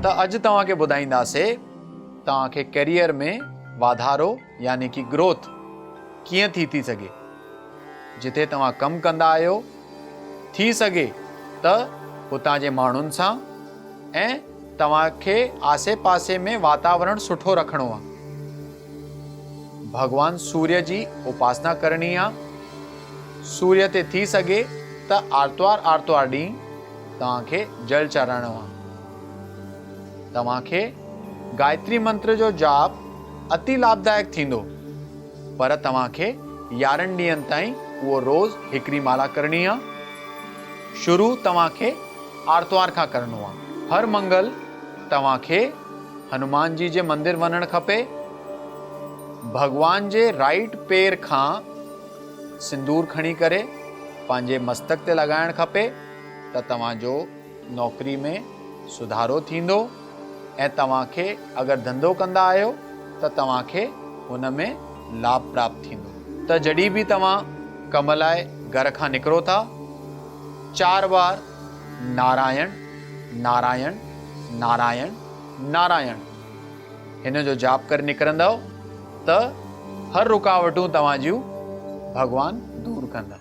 त अॼु तव्हांखे ॿुधाईंदासीं तव्हांखे करियर में वाधारो यानी कि ग्रोथ कीअं थी सघे। जिथे तव्हां कमु कंदा आहियो थी सघे त हुतां जे माण्हुनि सां ऐं तव्हांखे आसे पासे में वातावरण सुठो रखिणो आहे। भगवान सूर्य जी उपासना करणी आहे। सूर्य ते थी सघे त आर्तवार ॾींहुं तव्हांखे जल चढ़ाइणो आहे। तव्हांखे गायत्री मंत्र जो जाप अति लाभदायक थींदो, पर तव्हांखे 11 ॾींहंनि ताईं उहो रोज़ हिकिड़ी माला करणी आहे। शुरू तव्हांखे आर्तवार खां करणो आहे। हर मंगल तव्हांखे हनुमान जी जे मंदिर वञणु खपे। भगवान जे राइट पेर खां सिंदूर खणी करे पंहिंजे मस्तक ते लॻाइणु खपे त तव्हांजो नौकरी में सुधारो थींदो ऐं तव्हांखे अगरि धंधो कंदा आहियो त तव्हांखे हुन में लाभ प्राप्त थींदो। त जॾहिं बि तव्हां कम लाइ घर खां निकिरो था, 4 बार नारायण नारायण नारायण नारायण हिन जो जाप करे निकिरंदव त हर रुकावटूं तव्हां जूं भगवान दूर कंदा।